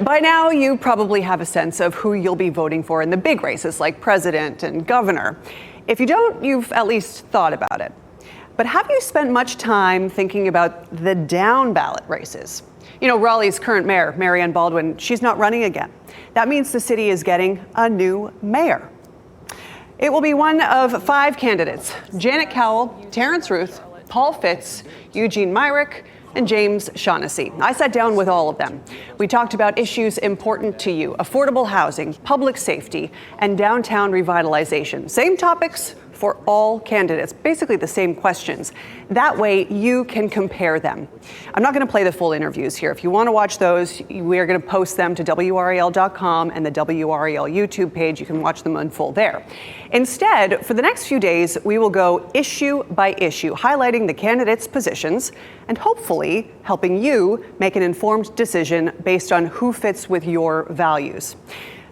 By now, you probably have a sense of who you'll be voting for in the big races like president and governor. If you don't, you've at least thought about it. But have you spent much time thinking about the down ballot races? You know, Raleigh's current mayor, Mary Ann Baldwin, she's not running again. That means the city is getting a new mayor. It will be one of 5 candidates: Janet Cowell, Terrance Ruth, Paul Fitz, Eugene Myrick, and James Shaughnessy. I sat down with all of them. We talked about issues important to you: affordable housing, public safety, and downtown revitalization. Same topics for all candidates, basically the same questions. That way you can compare them. I'm not going to play the full interviews here. If you want to watch those, we are going to post them to WRAL.com and the WRAL YouTube page. You can watch them in full there. Instead, for the next few days, we will go issue by issue, highlighting the candidates' positions and hopefully helping you make an informed decision based on who fits with your values.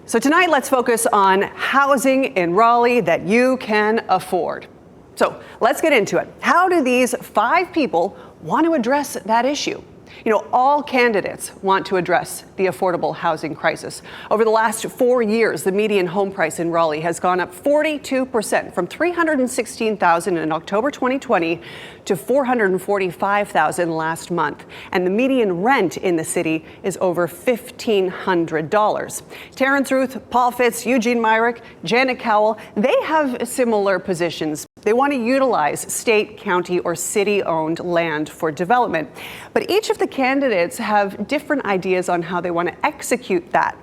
So tonight, let's focus on housing in Raleigh that you can afford. So let's get into it. How do these 5 people want to address that issue? You know, all candidates want to address the affordable housing crisis. Over the last 4 years, the median home price in Raleigh has gone up 42%, from $316,000 in October 2020 to $445,000 last month. And the median rent in the city is over $1,500. Terrance Ruth, Paul Fitz, Eugene Myrick, Janet Cowell, they have similar positions. They want to utilize state, county, or city-owned land for development. But each of the candidates have different ideas on how they want to execute that.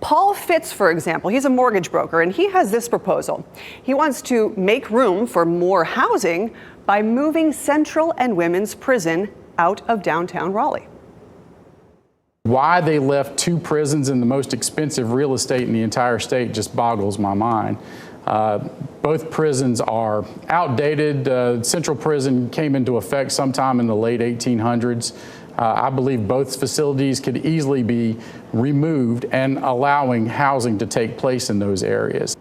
Paul Fitz, for example, he's a mortgage broker, and he has this proposal. He wants to make room for more housing by moving Central and Women's Prison out of downtown Raleigh. Why they left 2 prisons in the most expensive real estate in the entire state just boggles my mind. Both prisons are outdated. Central Prison came into effect sometime in the late 1800s. I believe both facilities could easily be removed and allowing housing to take place in those areas.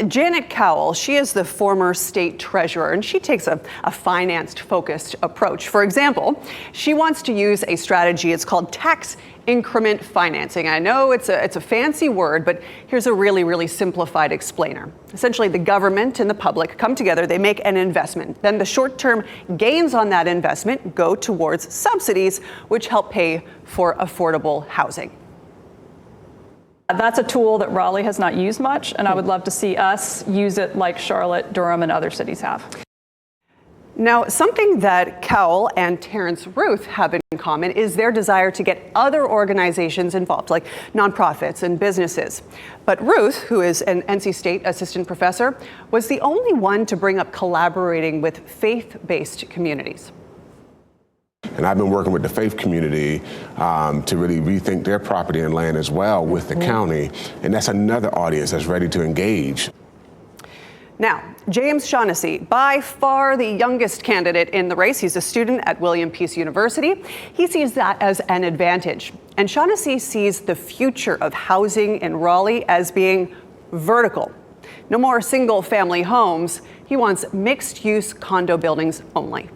Janet Cowell, she is the former state treasurer, and she takes a finance-focused approach. For example, she wants to use a strategy. It's called tax increment financing. I know it's a fancy word, but here's a really simplified explainer. Essentially, the government and the public come together, they make an investment. Then the short-term gains on that investment go towards subsidies, which help pay for affordable housing. That's a tool that Raleigh has not used much, and I would love to see us use it like Charlotte, Durham, and other cities have. Now, something that Cowell and Terrance Ruth have in common is their desire to get other organizations involved, like nonprofits and businesses. But Ruth, who is an NC State assistant professor, was the only one to bring up collaborating with faith-based communities. And I've been working with the faith community to really rethink their property and land as well with the county. And that's another audience that's ready to engage. Now, James Shaughnessy, by far the youngest candidate in the race. He's a student at William Peace University. He sees that as an advantage. And Shaughnessy sees the future of housing in Raleigh as being vertical. No more single-family homes. He wants mixed-use condo buildings only.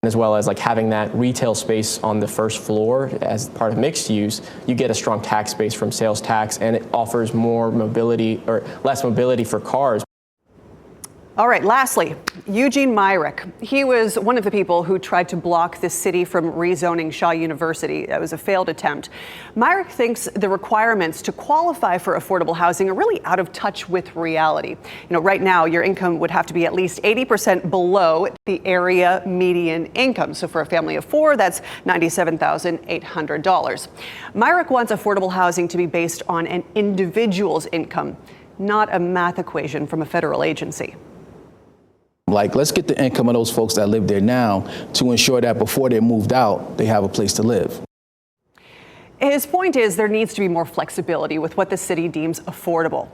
As well as like having that retail space on the first floor as part of mixed use, you get a strong tax base from sales tax, and it offers more mobility or less mobility for cars. All right, lastly, Eugene Myrick. He was one of the people who tried to block the city from rezoning Shaw University. That was a failed attempt. Myrick thinks the requirements to qualify for affordable housing are really out of touch with reality. You know, right now, your income would have to be at least 80% below the area median income. So for a family of 4, that's $97,800. Myrick wants affordable housing to be based on an individual's income, not a math equation from a federal agency. Like, let's get the income of those folks that live there now to ensure that before they're moved out, they have a place to live. His point is there needs to be more flexibility with what the city deems affordable.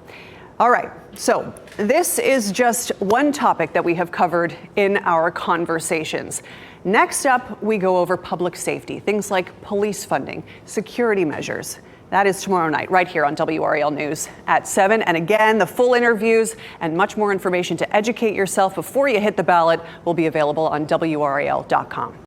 All right, so this is just one topic that we have covered in our conversations. Next up, we go over public safety, things like police funding, security measures. That is tomorrow night, right here on WRAL News at 7. And again, the full interviews and much more information to educate yourself before you hit the ballot will be available on WRAL.com.